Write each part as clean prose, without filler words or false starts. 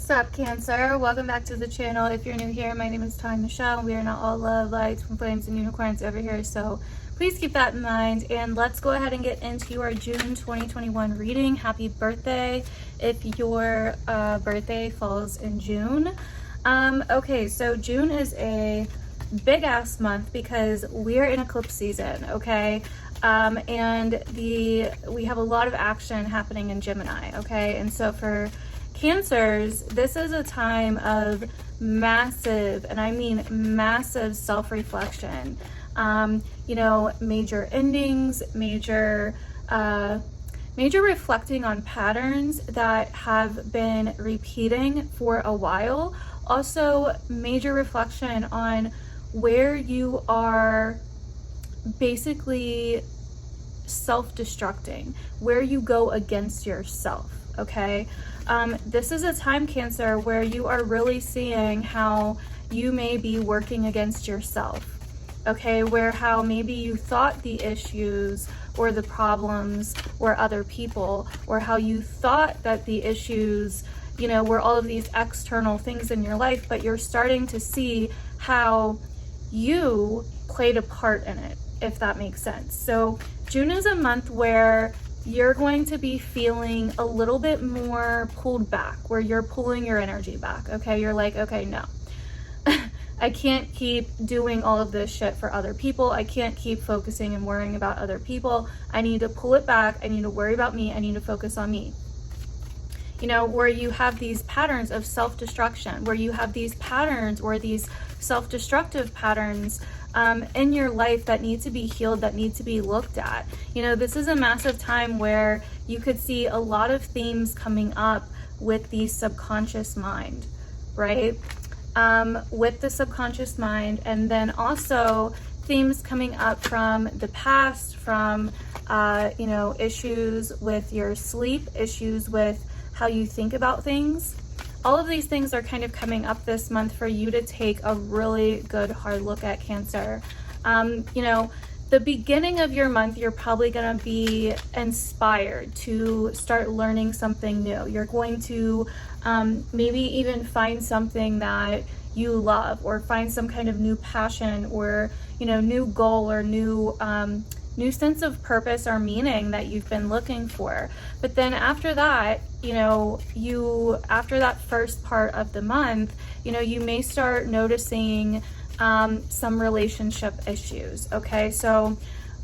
What's up, Cancer? Welcome back to the channel. If you're new here, my name is Tawny. We are not all love, lights, flames, and unicorns over here, so please keep that in mind. And let's go ahead and get into your June 2021 reading. Happy birthday if your birthday falls in June. Okay, so June is a big ass month because we're in eclipse season, okay? And we have a lot of action happening in Gemini, okay? And so for Cancers, this is a time of massive, and I mean massive self-reflection. Major endings, major reflecting on patterns that have been repeating for a while. Also, major reflection on where you are basically self-destructing, where you go against yourself, okay? This is a time, Cancer, where you are really seeing how you may be working against yourself, okay? How maybe you thought the issues or the problems were other people, or how you thought that the issues, were all of these external things in your life, but you're starting to see how you played a part in it, if that makes sense. So June is a month where you're going to be feeling a little bit more pulled back, where you're pulling your energy back, okay? You're like, okay, no, I can't keep doing all of this shit for other people. I can't keep focusing and worrying about other people. I need to pull it back. I need to worry about me. I need to focus on me. Where you have these patterns of self-destruction, where you have these patterns or these self-destructive patterns in your life that need to be healed, that need to be looked at. This is a massive time where you could see a lot of themes coming up with the subconscious mind, right? With the subconscious mind, and then also themes coming up from the past, from, issues with your sleep, issues with how you think about things. All of these things are kind of coming up this month for you to take a really good hard look at, Cancer. The beginning of your month, you're probably going to be inspired to start learning something new. You're going to maybe even find something that you love, or find some kind of new passion, or new goal, or new sense of purpose or meaning that you've been looking for. But then after that, after that first part of the month, you may start noticing some relationship issues, okay? So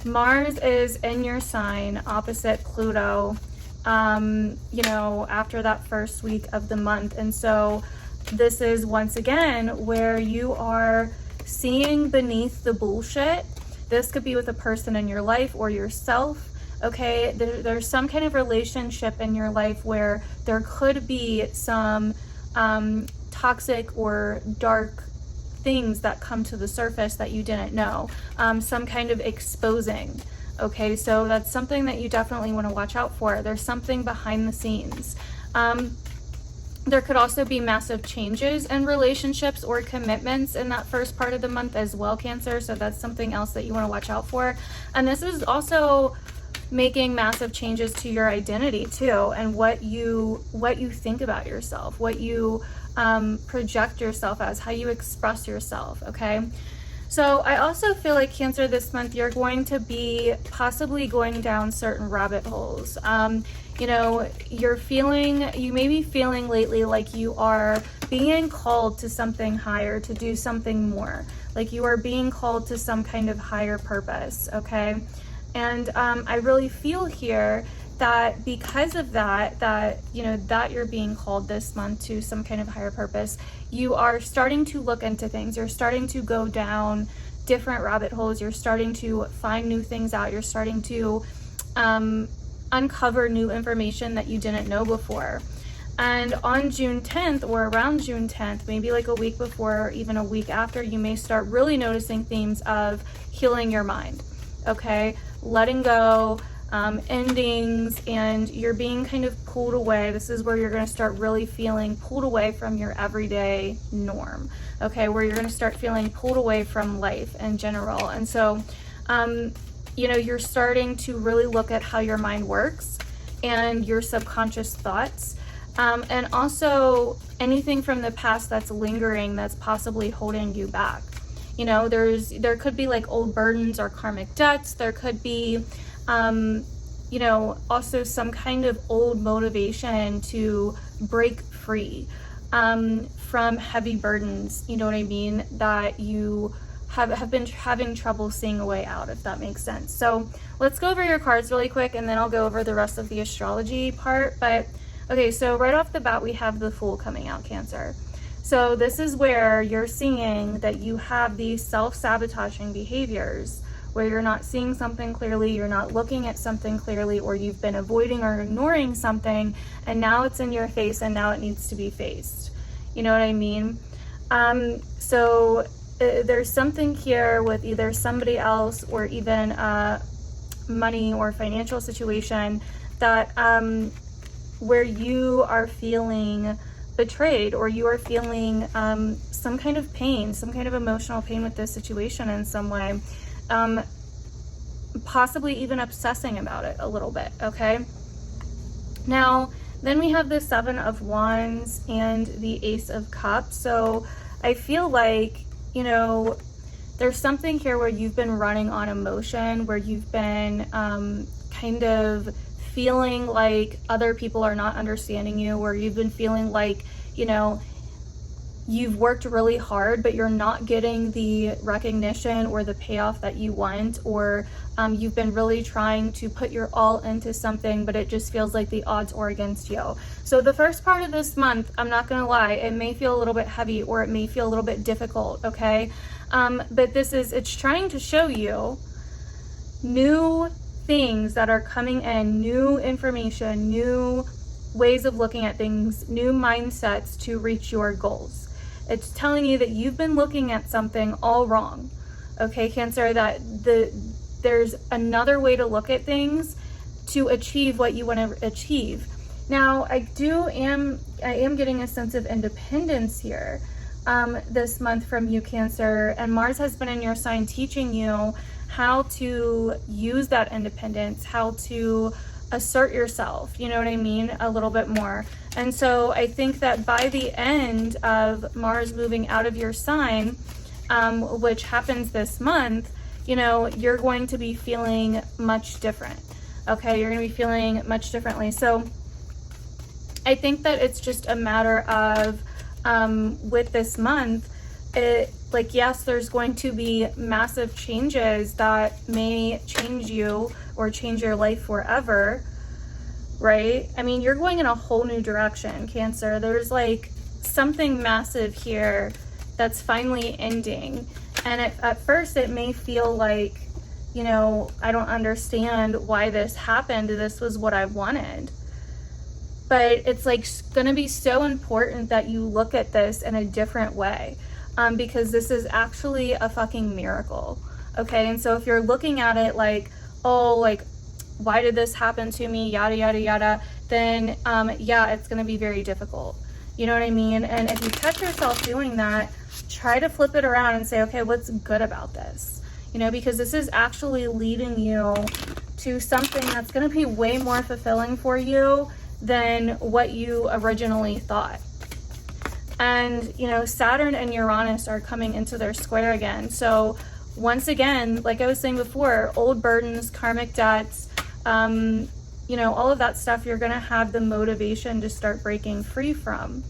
Mars is in your sign opposite Pluto, after that first week of the month. And so this is once again where you are seeing beneath the bullshit. This could be with a person in your life or yourself, okay? There's some kind of relationship in your life where there could be some toxic or dark things that come to the surface that you didn't know, some kind of exposing, okay? So that's something that you definitely want to watch out for. There's something behind the scenes. There could also be massive changes in relationships or commitments in that first part of the month as well, Cancer. So that's something else that you want to watch out for. And this is also making massive changes to your identity too, and what you think about yourself, what you project yourself as, how you express yourself, okay? So I also feel like, Cancer, this month you're going to be possibly going down certain rabbit holes. You may be feeling lately like you are being called to something higher, to do something more, like you are being called to some kind of higher purpose, okay? And I really feel here that because of that you're being called this month to some kind of higher purpose, you are starting to look into things. You're starting to go down different rabbit holes. You're starting to find new things out. You're starting to uncover new information that you didn't know before. And on June 10th, or around June 10th, maybe like a week before or even a week after, you may start really noticing themes of healing your mind, okay? Letting go, endings, and you're being kind of pulled away. This is where you're going to start really feeling pulled away from your everyday norm, okay? Where you're going to start feeling pulled away from life in general. And so, you're starting to really look at how your mind works and your subconscious thoughts. And also anything from the past that's lingering, that's possibly holding you back. You know, there could be like old burdens or karmic debts. There could be, you know, also some kind of old motivation to break free from heavy burdens, you know what I mean, that you have been having trouble seeing a way out, if that makes sense. So let's go over your cards really quick, and then I'll go over the rest of the astrology part. But okay, so right off the bat, we have the Fool coming out, Cancer. So this is where you're seeing that you have these self-sabotaging behaviors where you're not seeing something clearly, you're not looking at something clearly, or you've been avoiding or ignoring something, and now it's in your face and now it needs to be faced. You know what I mean? So there's something here with either somebody else or even money or financial situation that where you are feeling betrayed, or you are feeling some kind of pain, some kind of emotional pain with this situation in some way. Possibly even obsessing about it a little bit, okay? Now, then we have the Seven of Wands and the Ace of Cups. So I feel like, you know, there's something here where you've been running on emotion, where you've been kind of feeling like other people are not understanding you, where you've been feeling like, you know, you've worked really hard, but you're not getting the recognition or the payoff that you want, or you've been really trying to put your all into something, but it just feels like the odds are against you. So the first part of this month, I'm not gonna lie, it may feel a little bit heavy, or it may feel a little bit difficult, okay? But it's trying to show you new things that are coming in, new information, new ways of looking at things, new mindsets to reach your goals. It's telling you that you've been looking at something all wrong, okay, Cancer, that there's another way to look at things to achieve what you want to achieve. Now, I am getting a sense of independence here this month from you, Cancer, and Mars has been in your sign teaching you how to use that independence, how to assert yourself, you know what I mean, a little bit more. And so I think that by the end of Mars moving out of your sign, which happens this month, you know, you're going to be feeling much different. Okay, you're going to be feeling much differently. So I think that it's just a matter of, with this month, yes, there's going to be massive changes that may change you or change your life forever, right? I mean, you're going in a whole new direction, Cancer. There's like something massive here that's finally ending. And at first it may feel like, you know, I don't understand why this happened. This was what I wanted. But it's like going to be so important that you look at this in a different way, because this is actually a fucking miracle. Okay. And so if you're looking at it like, oh, like, why did this happen to me? Yada, yada, yada. Then, yeah, it's going to be very difficult. You know what I mean? And if you catch yourself doing that, try to flip it around and say, okay, what's good about this? You know, because this is actually leading you to something that's going to be way more fulfilling for you than what you originally thought. And, you know, Saturn and Uranus are coming into their square again. So once again, like I was saying before, old burdens, karmic debts, you know, all of that stuff, you're going to have the motivation to start breaking free from,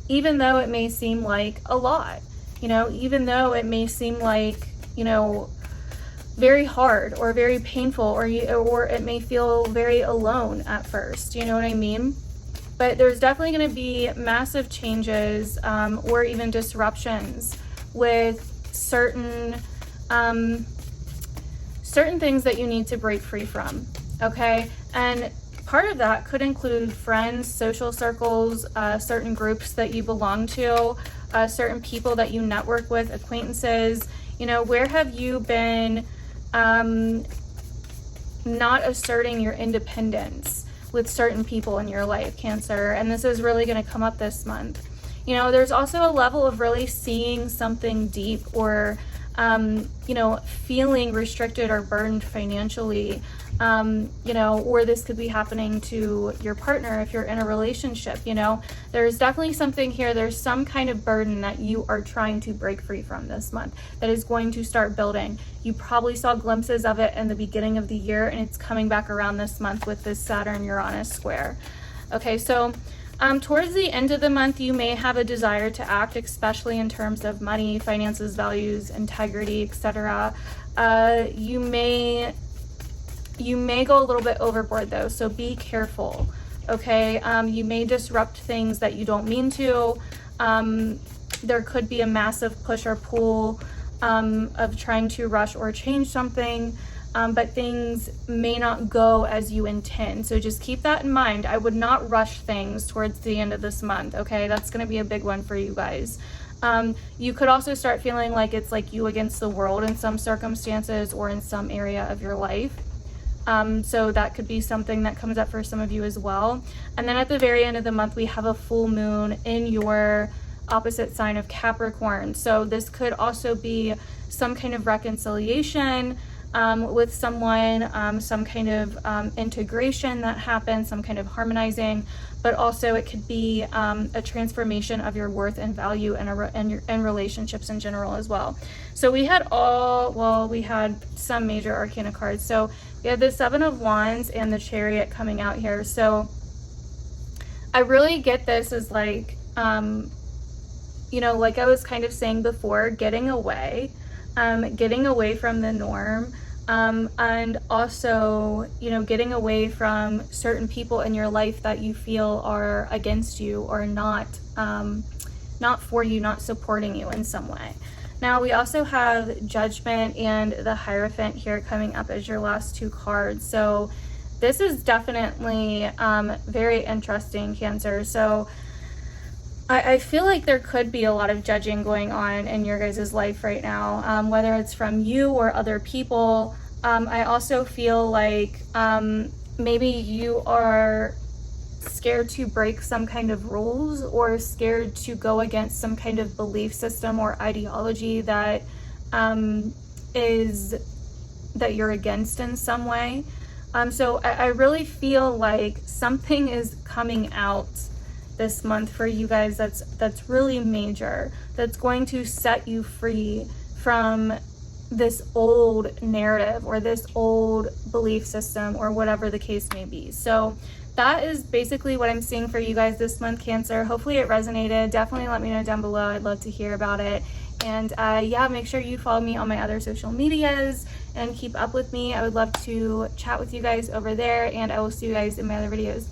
even though it may seem like a lot, you know, even though it may seem like, you know, very hard or very painful, or it may feel very alone at first, you know what I mean? But there's definitely going to be massive changes, or even disruptions with certain things that you need to break free from. Okay. And part of that could include friends, social circles, certain groups that you belong to, certain people that you network with, acquaintances. You know, where have you been not asserting your independence with certain people in your life, Cancer? And this is really going to come up this month. You know, there's also a level of really seeing something deep, or you know, feeling restricted or burdened financially, you know, or this could be happening to your partner if you're in a relationship. You know, there's definitely something here. There's some kind of burden that you are trying to break free from this month that is going to start building. You probably saw glimpses of it in the beginning of the year, and it's coming back around this month with this Saturn-Uranus square. Okay, so towards the end of the month, you may have a desire to act, especially in terms of money, finances, values, integrity, etc. You may go a little bit overboard though, so be careful, okay? You may disrupt things that you don't mean to. There could be a massive push or pull of trying to rush or change something, but things may not go as you intend. So just keep that in mind. I would not rush things towards the end of this month, okay? That's gonna be a big one for you guys. You could also start feeling like it's like you against the world in some circumstances or in some area of your life. So that could be something that comes up for some of you as well. And then at the very end of the month, we have a full moon in your opposite sign of Capricorn. So this could also be some kind of reconciliation with someone, some kind of integration that happens, some kind of harmonizing, but also it could be a transformation of your worth and value and relationships in general as well. So we had we had some major arcana cards. So we had the Seven of Wands and the Chariot coming out here. So I really get this as like, you know, like I was kind of saying before, getting away from the norm. And also, you know, getting away from certain people in your life that you feel are against you or not for you, not supporting you in some way. Now we also have Judgment and the Hierophant here coming up as your last two cards. So this is definitely very interesting, Cancer. So I feel like there could be a lot of judging going on in your guys' life right now, whether it's from you or other people. I also feel like maybe you are scared to break some kind of rules or scared to go against some kind of belief system or ideology that that you're against in some way. So I really feel like something is coming out this month for you guys that's really major, that's going to set you free from this old narrative or this old belief system or whatever the case may be. So that is basically what I'm seeing for you guys this month, Cancer. Hopefully it resonated. Definitely let me know down below. I'd love to hear about it. And yeah, make sure you follow me on my other social medias and keep up with me. I would love to chat with you guys over there, and I will see you guys in my other videos.